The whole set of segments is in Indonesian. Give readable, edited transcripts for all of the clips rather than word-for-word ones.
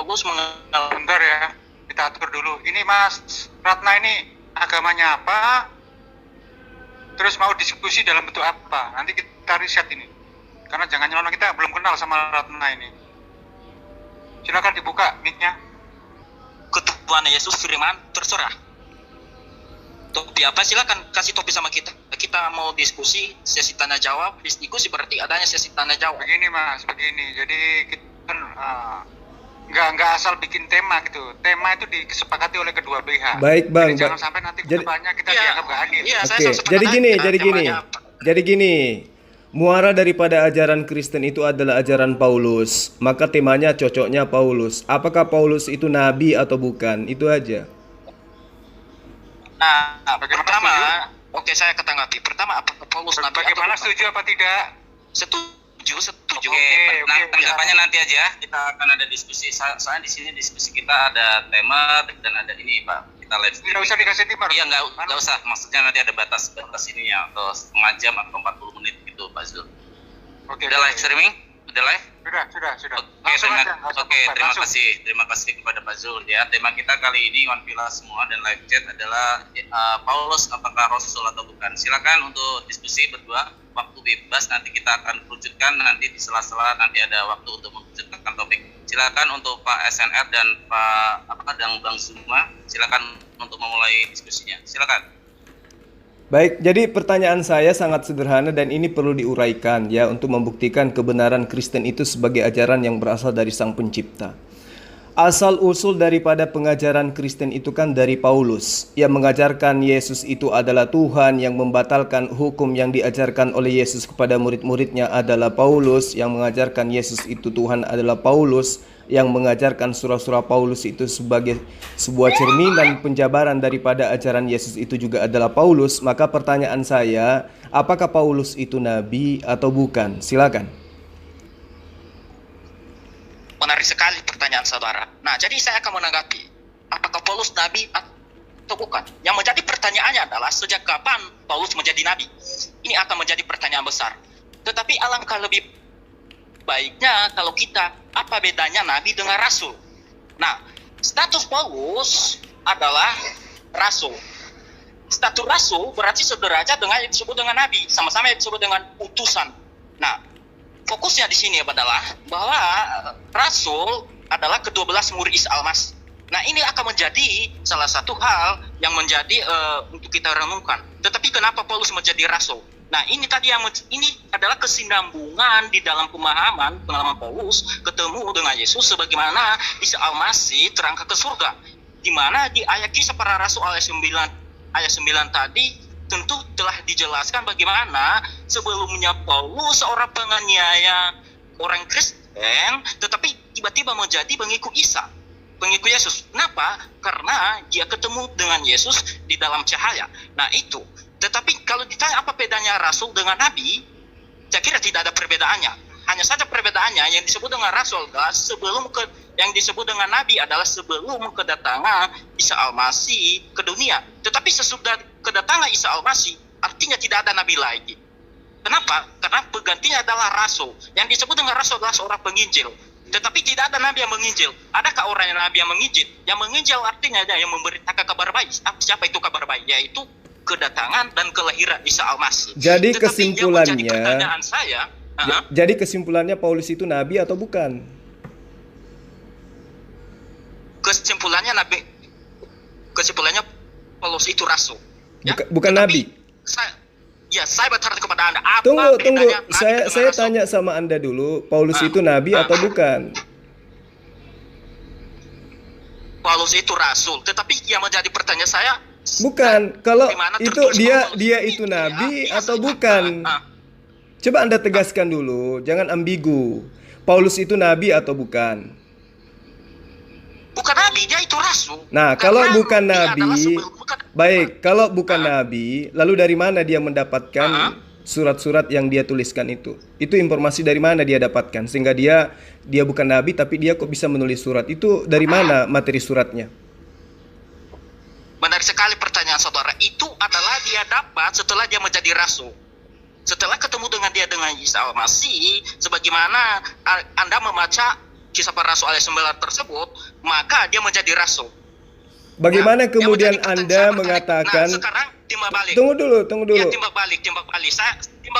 Paulus mengenal. Bentar ya, kita atur dulu. Ini Mas Ratna ini agamanya apa? Terus mau diskusi dalam bentuk apa? Nanti kita riset ini. Karena jangan nyelonong, kita belum kenal sama Ratna ini. Silakan dibuka mic-nya. Ketuhanan Yesus firman, terserah. Topi apa? Silakan kasih topi sama kita. Kita mau diskusi, sesi tanya jawab. Diskusi berarti adanya sesi tanya jawab. Begini Mas, begini. Jadi kita nggak asal bikin tema gitu. Tema itu disepakati oleh kedua pihak. Bank. Jadi jangan sampai nanti kedepannya kita dianggap nggak adil. Iya, Oke, jadi gini. Muara daripada ajaran Kristen itu adalah ajaran Paulus. Maka temanya cocoknya Paulus. Apakah Paulus itu nabi atau bukan? Itu aja. Nah, pertama, oke saya ketanggapi. Pertama, apakah Paulus nabi? Bagaimana, setuju apa tidak? Setuju. Oke, tanggapannya nanti aja. Kita akan ada diskusi. Soalnya di sini diskusi kita ada tema dan ada ini, Pak. Kita live. Tidak usah dikasih timur. Iya, nggak usah. Maksudnya nanti ada batas ini ya, atau setengah jam atau 40 menit gitu, Pak Zul. Oke. Udah live streaming? Udah live? Sudah. Terima kasih kepada Pak Zul ya. Tema kita kali ini One Villa semua dan live chat adalah Paulus apakah Rasul atau bukan. Silakan untuk diskusi berdua, waktu bebas, nanti kita akan kerucutkan nanti di sela-sela, nanti ada waktu untuk mengerucutkan topik. Silakan untuk Pak SNR dan Pak dan Bang Zuma, silakan untuk memulai diskusinya. Silakan. Baik, jadi pertanyaan saya sangat sederhana dan ini perlu diuraikan ya untuk membuktikan kebenaran Kristen itu sebagai ajaran yang berasal dari Sang Pencipta. Asal-usul daripada pengajaran Kristen itu kan dari Paulus yang mengajarkan Yesus itu adalah Tuhan, yang membatalkan hukum yang diajarkan oleh Yesus kepada murid-muridnya adalah Paulus, yang mengajarkan Yesus itu Tuhan adalah Paulus, yang mengajarkan surah-surah Paulus itu sebagai sebuah cerminan penjabaran daripada ajaran Yesus itu juga adalah Paulus. Maka pertanyaan saya, apakah Paulus itu nabi atau bukan? Silakan. Menarik sekali pertanyaan saudara. Nah, jadi saya akan menanggapi, apakah Paulus nabi atau bukan? Yang menjadi pertanyaannya adalah sejak kapan Paulus menjadi nabi? Ini akan menjadi pertanyaan besar. Tetapi alangkah lebih baiknya kalau kita, apa bedanya nabi dengan rasul? Nah, status Paulus adalah rasul. Status rasul berarti sederajat dengan yang disebut dengan nabi, sama-sama yang disebut dengan utusan. Nah, fokusnya di sini adalah bahwa rasul adalah ke-12 murid Isa Al-Masih. Nah, ini akan menjadi salah satu hal yang menjadi untuk kita renungkan. Tetapi kenapa Paulus menjadi rasul? Nah, ini tadi ini adalah kesinambungan di dalam pengalaman Paulus ketemu dengan Yesus sebagaimana Isa Al-Masih terangkat ke surga. Di mana di ayat Kisah Para Rasul ayat 9 tadi tentu telah dijelaskan bagaimana sebelumnya Paulus seorang penganiaya orang Kristen, tetapi tiba-tiba menjadi pengikut Isa, pengikut Yesus. Kenapa? Karena dia ketemu dengan Yesus di dalam cahaya. Nah, itu. Tetapi kalau ditanya apa bedanya rasul dengan nabi, saya kira tidak ada perbedaannya. Hanya saja perbedaannya yang disebut dengan rasul adalah yang disebut dengan nabi adalah sebelum kedatangan Isa Al-Masih ke dunia. Tetapi sesudah kedatangan Isa Al-Masih, artinya tidak ada nabi lagi. Kenapa? Karena penggantinya adalah rasul. Yang disebut dengan rasul adalah seorang penginjil. Tetapi tidak ada nabi yang menginjil. Adakah orang yang nabi yang menginjil? Yang menginjil artinya yang memberitakan kabar baik. Siapa itu kabar baik? Yaitu kedatangan dan kelahiran Isa Al-Masih. Jadi tetapi kesimpulannya, yang menjadi pertanyaan saya, jadi kesimpulannya Paulus itu nabi atau bukan? Kesimpulannya Paulus itu rasul. Ya? Bukan nabi. Saya bertanya kepada Anda, apa Tunggu. bedanya nabi Saya dengan rasul? tanya sama Anda dulu, Paulus itu nabi atau bukan? Paulus itu rasul, tetapi yang menjadi pertanyaan saya, bukan. Kalau itu dia Paulus itu nabi atau bukan? Coba Anda tegaskan dulu, jangan ambigu. Paulus itu nabi atau bukan? Bukan nabi, dia itu rasul. Nah, kalau Karena bukan dia nabi, adalah baik. Kalau bukan nabi, lalu dari mana dia mendapatkan surat-surat yang dia tuliskan itu? Itu informasi dari mana dia dapatkan? Sehingga dia bukan nabi, tapi dia kok bisa menulis surat itu? Dari mana materi suratnya? Menarik sekali pertanyaan saudara. Itu adalah dia dapat setelah dia menjadi rasul. Setelah ketemu dengan Isa Al-Masih, sebagaimana Anda membaca Kisah Para Rasul ayat 9 tersebut, maka dia menjadi rasul. Bagaimana Nah, kemudian yang menjadi Anda pertanyaan saya mengatakan? nah, sekarang timbal balik. Tunggu dulu. Ya, timbal balik. Timbal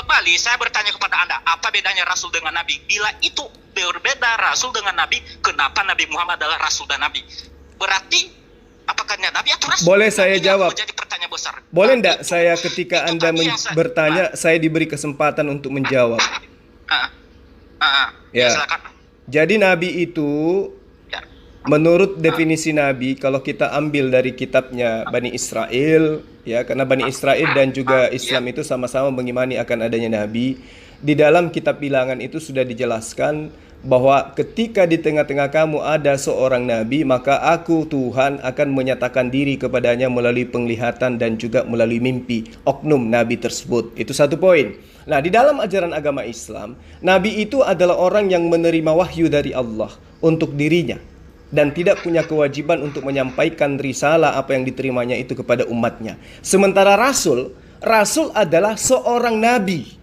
balik. Saya bertanya kepada Anda, apa bedanya rasul dengan nabi? Bila itu berbeda rasul dengan nabi, kenapa Nabi Muhammad adalah rasul dan nabi? Berarti apakah dia nabi atau rasul? Boleh Nah, saya ini jawab? menjadi pertanyaan besar. Boleh Nah, enggak itu- saya ketika itu Anda tadi yang saya- bertanya, saya diberi kesempatan untuk menjawab? Ya, Ya. silakan. Jadi nabi itu Ya. menurut definisi nabi, kalau kita ambil dari kitabnya Bani Israel, ya, karena Bani Israel dan juga Islam itu sama-sama mengimani akan adanya nabi. Di dalam kitab Bilangan itu sudah dijelaskan bahwa ketika di tengah-tengah kamu ada seorang nabi, maka aku Tuhan akan menyatakan diri kepadanya melalui penglihatan dan juga melalui mimpi oknum nabi tersebut. Itu satu poin. Nah, di dalam ajaran agama Islam, nabi itu adalah orang yang menerima wahyu dari Allah untuk dirinya dan tidak punya kewajiban untuk menyampaikan risalah apa yang diterimanya itu kepada umatnya. Sementara rasul adalah seorang nabi.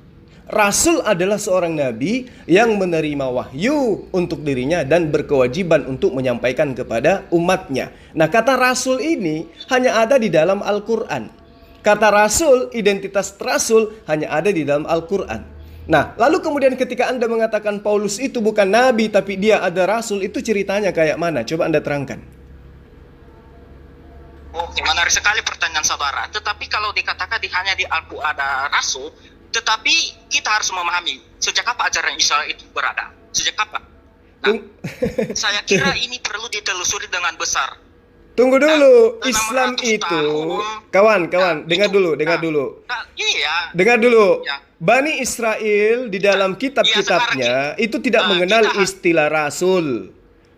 Rasul adalah seorang nabi yang menerima wahyu untuk dirinya dan berkewajiban untuk menyampaikan kepada umatnya. Nah, kata rasul ini hanya ada di dalam Al-Quran. Kata rasul, identitas rasul hanya ada di dalam Al-Quran. Nah, lalu kemudian ketika Anda mengatakan Paulus itu bukan nabi tapi dia ada rasul, itu ceritanya kayak mana? Coba Anda terangkan. Oke, menarik sekali pertanyaan saudara. Tetapi kalau dikatakan hanya di Al-Quran ada rasul, tetapi kita harus memahami sejak apa ajaran Israel itu berada. Sejak apa? Nah, saya kira ini perlu ditelusuri dengan besar. Tunggu dulu, Nah, Islam 600 itu, tahun. kawan, dengar itu. dulu. Nah, iya. Dengar dulu. Ya. Bani Israel di dalam kitab-kitabnya itu tidak mengenal kita- istilah rasul.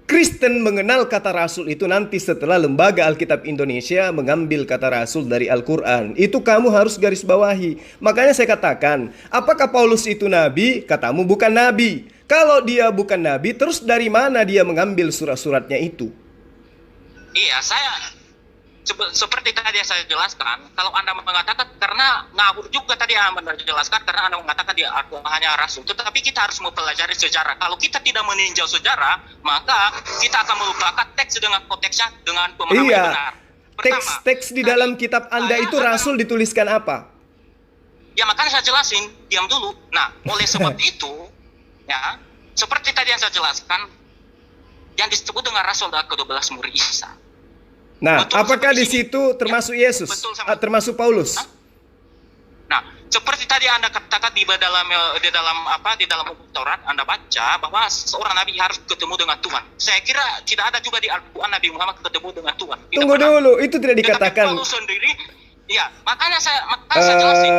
Kristen mengenal kata rasul itu nanti setelah Lembaga Alkitab Indonesia mengambil kata rasul dari Al-Quran. Itu kamu harus garis bawahi. Makanya saya katakan, apakah Paulus itu nabi? Katamu bukan nabi. Kalau dia bukan nabi, terus dari mana dia mengambil surat-suratnya itu? Iya, seperti tadi yang saya jelaskan, kalau Anda mengatakan karena ngawur juga tadi yang Anda jelaskan karena Anda mengatakan dia hanya rasul, tetapi kita harus mempelajari sejarah. Kalau kita tidak meninjau sejarah, maka kita akan melupakan teks dengan konteksnya dengan pemahaman yang benar. Pertama, Teks di dalam kitab Anda itu rasul dituliskan apa? ya makanya saya jelasin, diam dulu. Nah, oleh sebab itu, ya, seperti tadi yang saya jelaskan, yang disebut dengan rasul adalah ke-12 murid Isa. Nah, Betul, apakah sampai di sini. situ termasuk Yesus? Betul, sampai- Termasuk Paulus? Hah? Nah, seperti tadi Anda katakan di dalam Taurat Anda baca bahwa seorang nabi harus ketemu dengan Tuhan. Saya kira tidak ada juga di Al-Quran Nabi Muhammad ketemu dengan Tuhan. Tidak Tunggu pernah. dulu, itu tidak Tetapi dikatakan. Paulus sendiri, ya, makanya saya jelasin.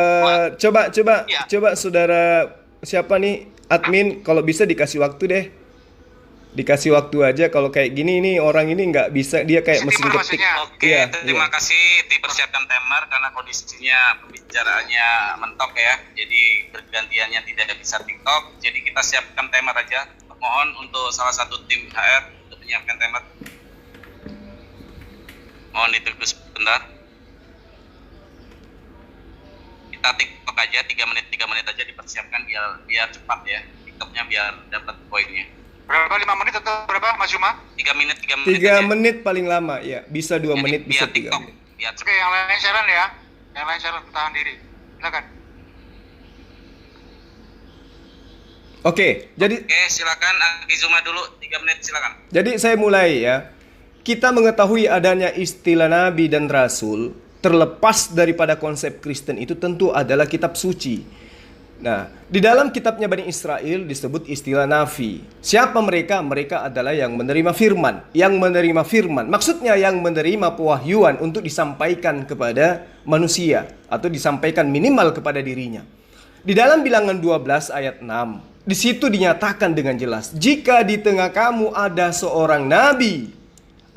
Ya. Coba saudara siapa nih admin, kalau bisa dikasih waktu deh. Dikasih waktu aja, kalau kayak gini nih orang ini nggak bisa, dia kayak mesin Timur ketik. maksudnya. Oke, Iya, terima iya. kasih dipersiapkan timer karena kondisinya pembicaraannya mentok ya. Jadi bergantiannya tidak bisa TikTok. Jadi kita siapkan timer aja. Mohon untuk salah satu tim HR untuk menyiapkan timer. Mohon ditunggu sebentar. Kita TikTok aja 3 menit aja dipersiapkan biar cepat ya. TikToknya biar dapat poinnya. Berapa, 5 menit atau berapa, Mas Juma? 3 menit 3 aja. menit paling lama, ya. Bisa 2 Jadi menit, bisa biar 3 TikTok menit. biar Oke, yang lain silakan ya. Yang lain silakan tahan diri. Silakan. Oke, jadi Oke, silakan Akizuma dulu 3 menit silakan. Jadi saya mulai ya. Kita mengetahui adanya istilah nabi dan rasul terlepas daripada konsep Kristen itu tentu adalah kitab suci. Nah, di dalam kitabnya Bani Israel disebut istilah nabi. Siapa mereka? Mereka adalah yang menerima firman. Yang menerima firman, maksudnya yang menerima pewahyuan untuk disampaikan kepada manusia atau disampaikan minimal kepada dirinya. Di dalam Bilangan 12 ayat 6, di situ dinyatakan dengan jelas, jika di tengah kamu ada seorang nabi,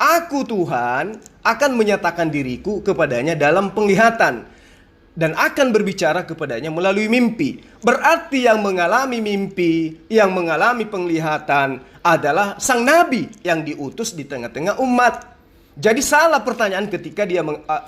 aku Tuhan akan menyatakan diriku kepadanya dalam penglihatan dan akan berbicara kepadanya melalui mimpi. Berarti yang mengalami mimpi, yang mengalami penglihatan adalah sang nabi yang diutus di tengah-tengah umat. Jadi salah pertanyaan ketika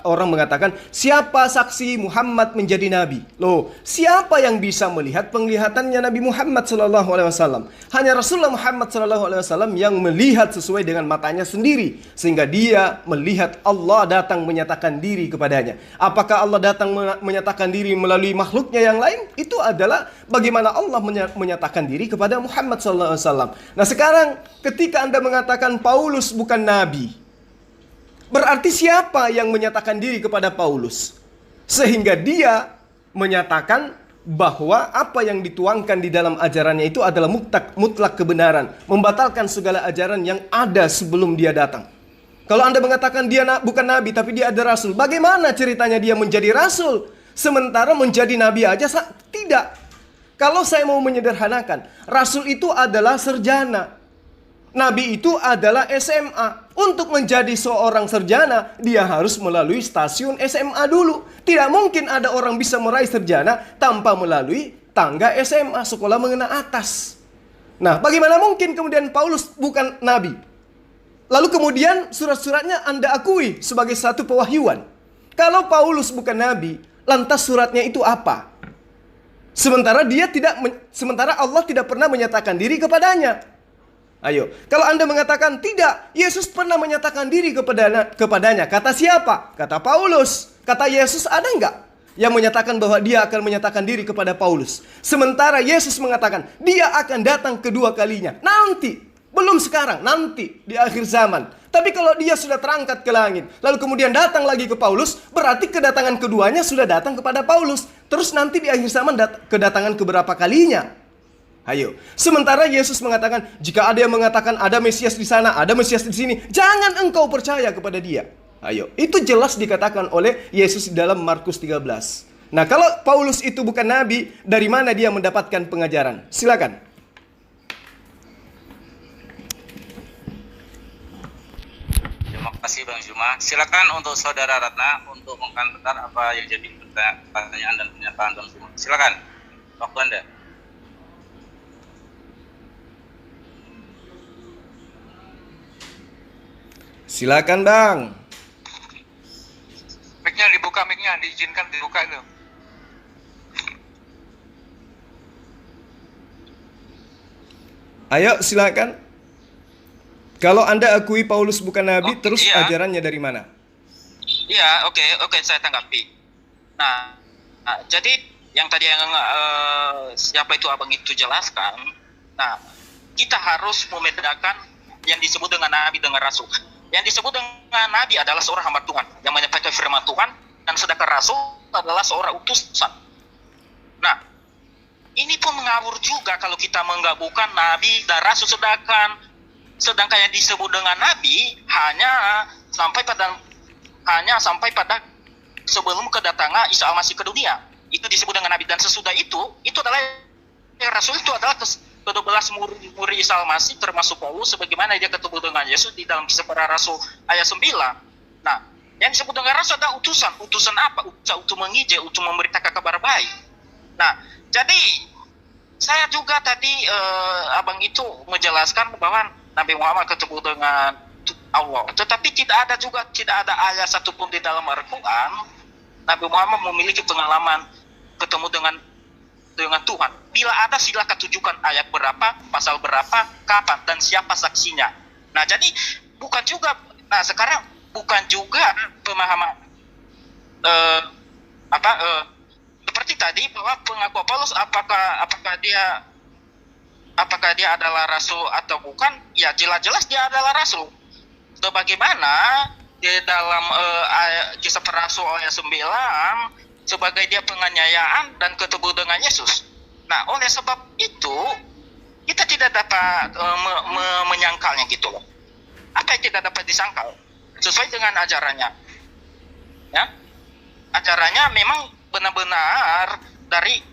orang mengatakan siapa saksi Muhammad menjadi nabi? Loh, siapa yang bisa melihat penglihatannya Nabi Muhammad sallallahu alaihi wasallam? Hanya Rasulullah Muhammad sallallahu alaihi wasallam yang melihat sesuai dengan matanya sendiri, sehingga dia melihat Allah datang menyatakan diri kepadanya. Apakah Allah datang menyatakan diri melalui makhluknya yang lain? Itu adalah bagaimana Allah menyatakan diri kepada Muhammad sallallahu alaihi wasallam. Nah, sekarang ketika Anda mengatakan Paulus bukan nabi, berarti siapa yang menyatakan diri kepada Paulus? Sehingga dia menyatakan bahwa apa yang dituangkan di dalam ajarannya itu adalah mutlak kebenaran. Membatalkan segala ajaran yang ada sebelum dia datang. Kalau Anda mengatakan dia bukan nabi tapi dia ada rasul, bagaimana ceritanya dia menjadi rasul? Sementara menjadi nabi aja tidak. Kalau saya mau menyederhanakan, rasul itu adalah sarjana. Nabi itu adalah SMA. Untuk menjadi seorang sarjana, dia harus melalui stasiun SMA dulu. Tidak mungkin ada orang bisa meraih sarjana tanpa melalui tangga SMA, sekolah menengah atas. Nah, bagaimana mungkin kemudian Paulus bukan nabi? Lalu kemudian surat-suratnya Anda akui sebagai satu pewahyuan. Kalau Paulus bukan nabi, lantas suratnya itu apa? Sementara Allah tidak pernah menyatakan diri kepadanya. Ayo, kalau Anda mengatakan tidak, Yesus pernah menyatakan diri kepadanya. Kata siapa? Kata Paulus. Kata Yesus ada enggak yang menyatakan bahwa dia akan menyatakan diri kepada Paulus? Sementara Yesus mengatakan dia akan datang kedua kalinya. Nanti, belum sekarang, nanti di akhir zaman. Tapi kalau dia sudah terangkat ke langit, lalu kemudian datang lagi ke Paulus, berarti kedatangan keduanya sudah datang kepada Paulus. Terus nanti di akhir zaman kedatangan keberapa kalinya? Ayo, sementara Yesus mengatakan, jika ada yang mengatakan ada Mesias di sana, ada Mesias di sini, jangan engkau percaya kepada dia. Ayo, itu jelas dikatakan oleh Yesus di dalam Markus 13. Nah, kalau Paulus itu bukan nabi, dari mana dia mendapatkan pengajaran? Silakan. Terima kasih Bang Zuma. Silakan untuk Saudara Ratna untuk mengkantar apa yang jadi pertanyaan dan pernyataan Bang Zuma. Silakan, waktu Anda. Silakan Bang. Mic-nya dibuka, mic-nya diizinkan dibuka itu. Ayo silakan. Kalau Anda akui Paulus bukan nabi, terus iya. ajarannya dari mana? Iya, oke, saya tanggapi. Nah, jadi yang tadi yang siapa itu abang itu jelaskan. Nah, kita harus membedakan yang disebut dengan nabi dengan rasul. Yang disebut dengan nabi adalah seorang hamba Tuhan yang menyampaikan firman Tuhan, dan sedangkan rasul adalah seorang utusan. Nah, ini pun mengawur juga kalau kita menggabungkan nabi dan rasul, sedangkan yang disebut dengan nabi hanya sampai pada sebelum kedatangan Isa Al-Masih ke dunia. Itu disebut dengan nabi, dan sesudah itu adalah rasul itu adalah ke-12 murid Isa Al-Masih termasuk Paulus, sebagaimana dia ketemu dengan Yesus di dalam Kisah Para Rasul ayat 9. Nah, yang disebut dengan rasul adalah utusan. Utusan apa? Untuk menginjil, untuk memberitakan kabar baik. Nah, jadi saya juga tadi abang itu menjelaskan bahwa Nabi Muhammad ketemu dengan Allah. Tetapi tidak ada ayat satupun di dalam Al-Quran Nabi Muhammad memiliki pengalaman ketemu dengan Tuhan. Bila ada, silakan tunjukkan ayat berapa, pasal berapa, kapan, dan siapa saksinya. Nah, jadi sekarang bukan juga pemahaman seperti tadi bahwa pengakuan Paulus apakah dia adalah rasul atau bukan? Ya, jelas-jelas dia adalah rasul. Sebagaimana di dalam Kisah Para Rasul ayat 9, sebagai dia penganiayaan dan ketemu dengan Yesus. Nah, oleh sebab itu kita tidak dapat menyangkalnya gitu loh. Apa yang tidak dapat disangkal? Sesuai dengan ajarannya. Ya, ajarannya memang benar-benar dari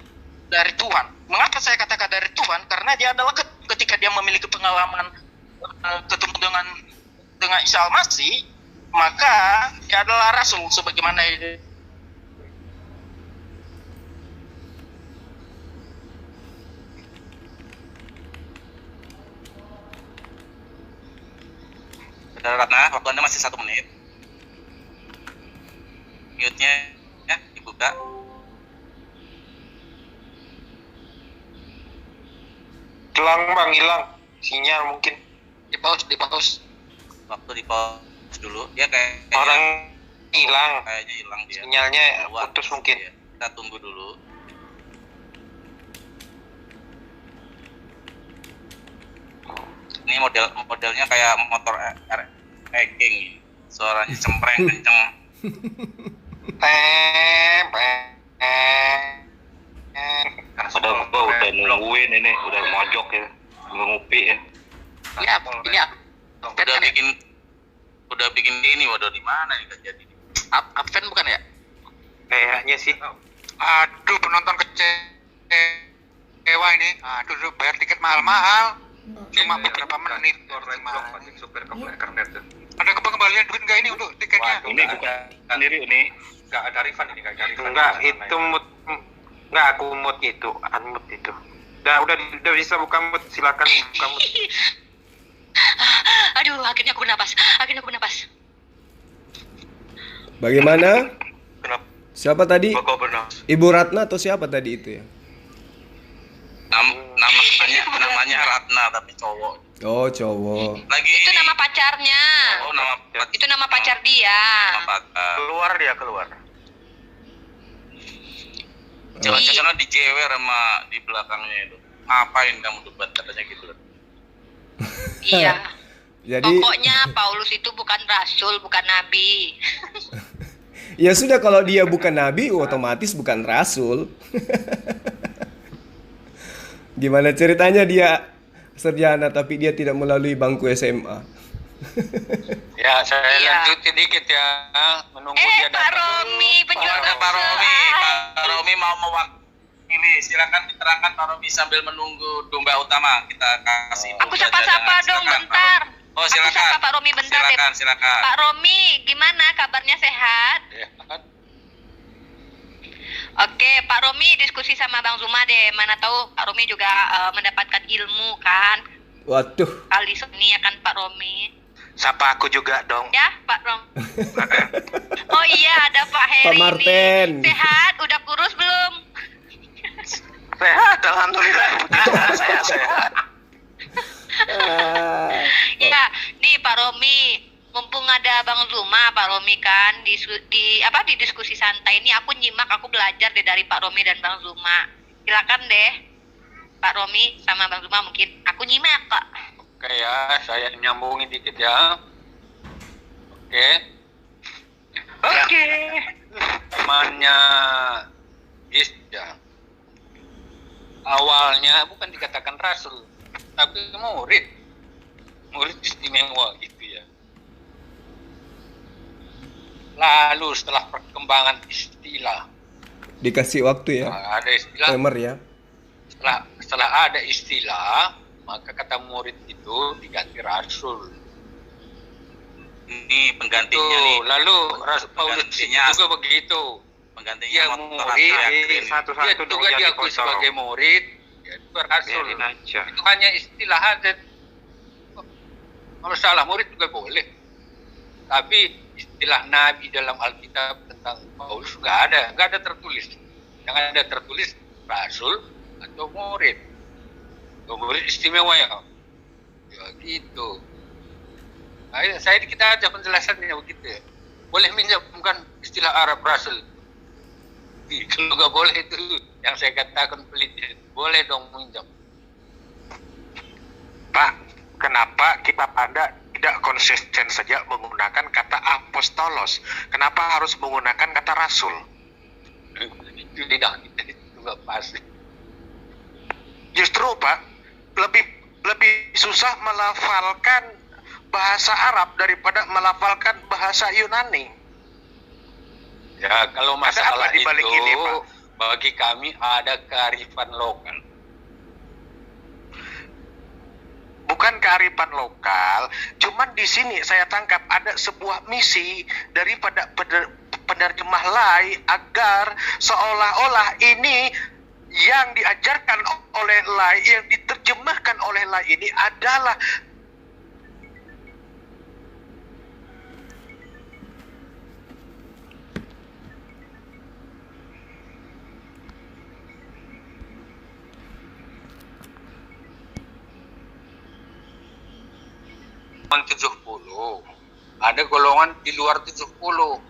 Tuhan. Mengapa saya katakan dari Tuhan? Karena dia adalah ketika dia memiliki pengalaman ketemu dengan Isa Al-Masih, maka dia adalah rasul sebagaimana Saudara Ratna, waktu Anda masih 1 menit. Mute-nya ya dibuka. Hilang bang, hilang sinyal mungkin. Di pause. Waktu di pause dulu. Dia kayak Orang hilang, kayaknya hilang dia. sinyalnya Keluar. putus mungkin. Iya. Kita tunggu dulu. Ini modelnya kayak motor racing, suaranya cempreng kenceng. Padahal gua udah nungguin ini, udah mojok ya, ngopi ya. Ini Udah bikin ini, waduh di mana nih kejadian? Advent bukan ya? Kayaknya sih. Aduh, penonton kecewa ini. Aduh, bayar tiket mahal-mahal. Cuma beberapa menit. Ada kembalian duit nggak ini untuk tiketnya? Ini bukan sendiri ini. Nggak ada refund ini, nggak ada refund. Enggak, itu enggak aku mood itu, unmute itu. Udah bisa buka mute, silakan buka mute. Aduh, akhirnya aku bernapas. Bagaimana? Kenapa Siapa tadi? kau bernapas? Ibu Ratna atau siapa tadi itu ya? Namanya Ratna tapi cowok. Oh, cowok. Lagi Itu ini. nama pacarnya. Oh, nama Itu nama pacar dia. pacar. Keluar. Jangan-jangan dijewer sama di belakangnya itu. Ngapain kamu debat katanya gitu loh. Iya. Jadi Pokoknya Paulus itu bukan rasul, bukan nabi. ya sudah, kalau dia bukan nabi otomatis bukan rasul. Gimana ceritanya dia sarjana tapi dia tidak melalui bangku SMA? Ya, saya Iya. lanjutin dikit ya. Menunggu dia Pak datang. Romi, penjual Ada Pak Romi. bakso. Pak Romi mau mewakili. Silakan diterangkan Pak Romi sambil menunggu domba utama. Kita kasih. Aku sapa-sapa dong Silakan, Pak bentar. Romi. Oh, Aku silakan. sapa Pak Romi bentar deh. Silakan. Pak Romi, gimana kabarnya, sehat? Ya, kan? Oke, Pak Romi diskusi sama Bang Zuma deh. Mana tahu Pak Romi juga mendapatkan ilmu kan. Waduh, Kali ini ya kan Pak Romi. Sapa aku juga dong. Ya, Pak Rom. Oh iya, ada Pak Heri Pak Marten. nih. Sehat, udah kurus belum? Sehat, alhamdulillah. Saya sehat. Ya, nih Pak Romi, mumpung ada Bang Zuma, Pak Romi kan di diskusi santai ini aku nyimak, aku belajar deh dari Pak Romi dan Bang Zuma. Silakan deh, Pak Romi sama Bang Zuma mungkin. Aku nyimak kok. Oke ya, saya nyambungin dikit ya. Oke. Temannya ya. Awalnya bukan dikatakan rasul, tapi murid istimewa gitu ya. Lalu setelah perkembangan istilah, dikasih waktu ya, ada istilah. timer ya. Setelah ada istilah, maka kata murid itu diganti rasul. Ini penggantinya Tuh, nih. lalu Rasul Paulus Penggantinya. juga begitu. Penggantinya Dia motor murid, Yakrin. dia juga diakui sebagai murid, dia juga rasul. Itu hanya istilah aja. Kalau salah murid juga boleh. Tapi istilah nabi dalam Alkitab tentang Paulus nggak ada tertulis. Yang ada tertulis rasul atau murid. Murid istimewa ya gitu. Nah, kita aja penjelasannya begitu ya. Boleh minjamkan istilah Arab rasul. Kalau nggak boleh itu yang saya katakan pelit. Boleh dong minjam. Pak, kenapa kitab Anda tidak konsisten saja menggunakan kata apostolos? Kenapa harus menggunakan kata rasul? Itu tidak, itu nggak pasti. Justru Pak, lebih susah melafalkan bahasa Arab daripada melafalkan bahasa Yunani. Ya, kalau Ada masalah apa di balik itu, ini, Pak? bagi kami ada kearifan lokal. Bukan kearifan lokal, cuman di sini saya tangkap ada sebuah misi daripada penerjemah Lai agar seolah-olah ini yang diajarkan oleh Lai, yang diterjemahkan oleh Lai ini adalah 70. Ada golongan di luar 70.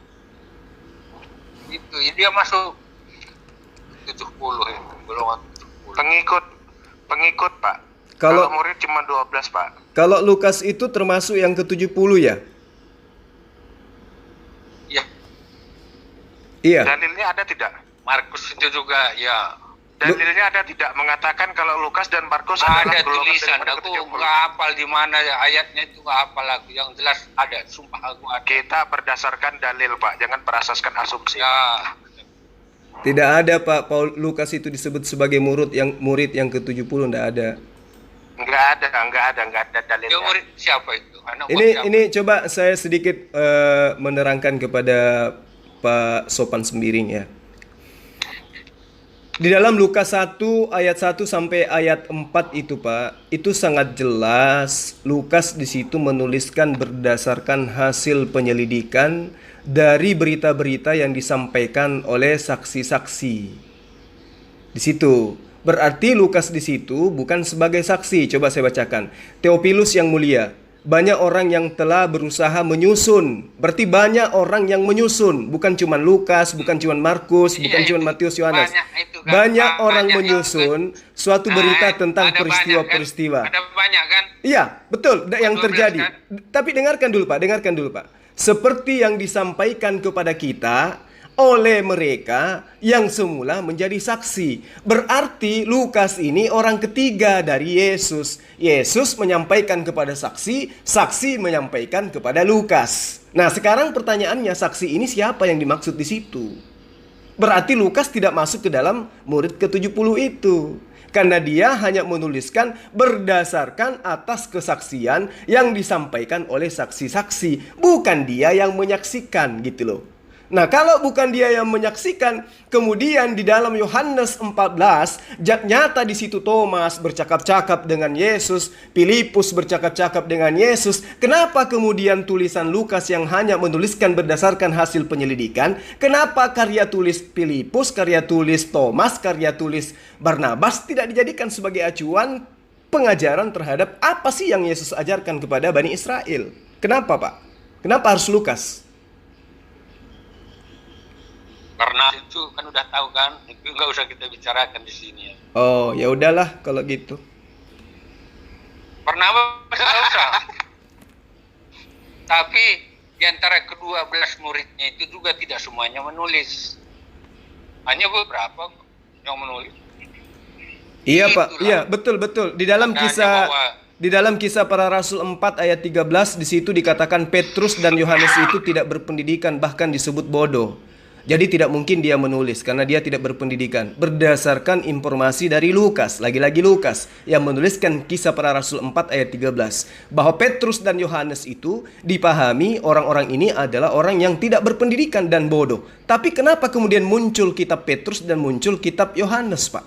Itu dia masuk 70 itu, golongan 70. Pengikut Pak. Kalau- Kalau murid cuma 12 Pak. Kalau Lukas itu termasuk yang ke-70 ya? Ya, Iya. Dalilnya ada tidak? Markus itu juga ya. Dalilnya ada tidak mengatakan kalau Lukas dan Markus adalah Ada golongan tulisan, daripada aku ke-70? nggak hafal di mana ya, ayatnya itu nggak hafal aku. Yang jelas ada, sumpah aku ada. Kita berdasarkan dalil Pak, jangan berasaskan asumsi. Ya, Tidak ada Pak, Lukas itu disebut sebagai murid yang ke-70, enggak ada. Enggak ada dalilnya. dia murid siapa itu? Anak buah Ini siapa? ini coba saya sedikit menerangkan kepada Pak Sopan Sembiring ya. Di dalam Lukas 1 ayat 1 sampai ayat 4 itu Pak, itu sangat jelas Lukas di situ menuliskan berdasarkan hasil penyelidikan dari berita-berita yang disampaikan oleh saksi-saksi. Di situ. Berarti Lukas di situ bukan sebagai saksi. Coba saya bacakan. Theophilus yang mulia, banyak orang yang telah berusaha menyusun. Berarti banyak orang yang menyusun, bukan cuma Lukas, bukan cuma Markus, bukan Iya, cuma itu Matius, Yohanes. banyak itu kan. Banyak orang Banyak menyusun suatu berita tentang ada peristiwa-peristiwa. banyak kan? Ada banyak kan? Iya, betul yang 12 terjadi. kan? Tapi dengarkan dulu Pak. Seperti yang disampaikan kepada kita oleh mereka yang semula menjadi saksi. Berarti Lukas ini orang ketiga dari Yesus. Yesus menyampaikan kepada saksi, saksi menyampaikan kepada Lukas. Nah, sekarang pertanyaannya, saksi ini siapa yang dimaksud di situ? Berarti Lukas tidak masuk ke dalam murid ke-70 itu. Karena dia hanya menuliskan berdasarkan atas kesaksian yang disampaikan oleh saksi-saksi. Bukan dia yang menyaksikan gitu loh. Nah, kalau bukan dia yang menyaksikan, kemudian di dalam Yohanes 14, nyata di situ Thomas bercakap-cakap dengan Yesus, Filipus bercakap-cakap dengan Yesus. Kenapa kemudian tulisan Lukas yang hanya menuliskan berdasarkan hasil penyelidikan? Kenapa karya tulis Filipus, karya tulis Thomas, karya tulis Barnabas tidak dijadikan sebagai acuan pengajaran terhadap apa sih yang Yesus ajarkan kepada Bani Israel? Kenapa, Pak? Kenapa harus Lukas? Karena itu kan udah tahu kan, itu nggak usah kita bicarakan di sini ya. Oh, ya udahlah kalau gitu. Pernah nggak usah. Tapi di antara kedua belas muridnya itu juga tidak semuanya menulis. Hanya beberapa yang menulis. Iya, Itulah. Pak. Iya, betul. Di dalam Makanya bahwa- di dalam kisah para rasul 4 ayat 13 di situ dikatakan Petrus dan Yohanes itu tidak berpendidikan, bahkan disebut bodoh. Jadi tidak mungkin dia menulis karena dia tidak berpendidikan. Berdasarkan informasi dari Lukas, lagi-lagi Lukas yang menuliskan kisah para rasul 4 ayat 13, bahwa Petrus dan Yohanes itu dipahami orang-orang ini adalah orang yang tidak berpendidikan dan bodoh. Tapi kenapa kemudian muncul kitab Petrus dan muncul kitab Yohanes, Pak?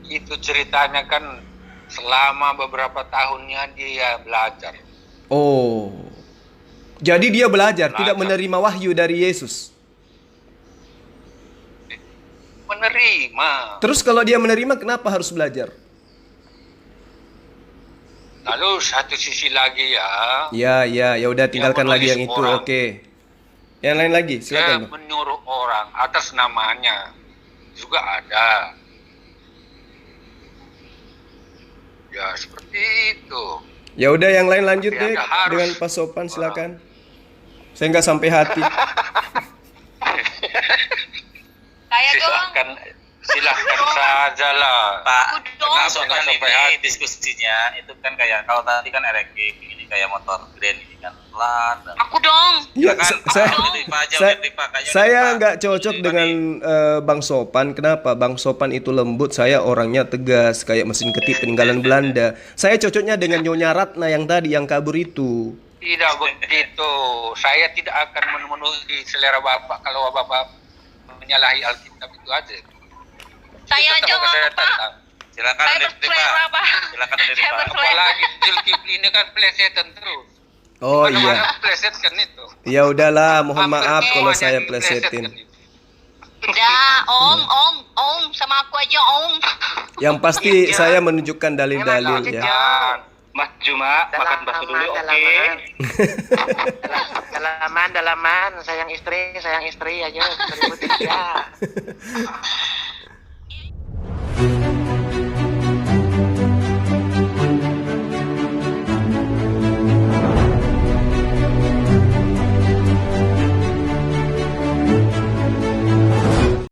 Itu ceritanya kan selama beberapa tahunnya dia belajar. Oh. Jadi dia belajar, tidak menerima wahyu dari Yesus. Menerima. Terus kalau dia menerima, kenapa harus belajar? Lalu satu sisi lagi Ya udah tinggalkan lagi yang itu. orang. Oke. Yang lain lagi, dia silakan, Bang. menyuruh orang atas namanya juga ada. Ya seperti itu. Ya udah yang lain lanjut Tapi deh Anda harus- dengan Pak Sopan, silakan. Saya nggak sampai hati. Saya dong. Silahkan saja lah. Pak, Aku dong. langsung kan Sampai ini hati. diskusinya itu kan kayak kalau tadi kan elektrik, ini kayak motor grand ini kan pelan. Dan Aku dong. Ya, kan, saya kayaknya saya Pak. nggak cocok Jadi, dengan Bang Sopan. Kenapa? Bang Sopan itu lembut, saya orangnya tegas kayak mesin ketik peninggalan Belanda. Saya cocoknya dengan Nyonya Ratna yang tadi yang kabur itu. Tidak begitu. Saya tidak akan memenuhi selera Bapak kalau Bapak menyalahi Alkitab itu aja. Saya Itu aja tetap saya Pak. tantang. silakan Saya dari berselera, Pak. Silakan dari Saya Pak. berselera. Apalagi Zulkifli ini kan plesetan terus. Oh iya. Mana-mana plesetkan itu. Ya udahlah, mohon Hampir maaf kalau semuanya saya diplesetkan plesetin. itu. Tidak, Om, sama aku aja Om. Yang pasti saya menunjukkan dalil-dalil ya. Jangan. Mas Juma makan bakso dulu, oke? Dalaman, sayang istri aja ributin ya.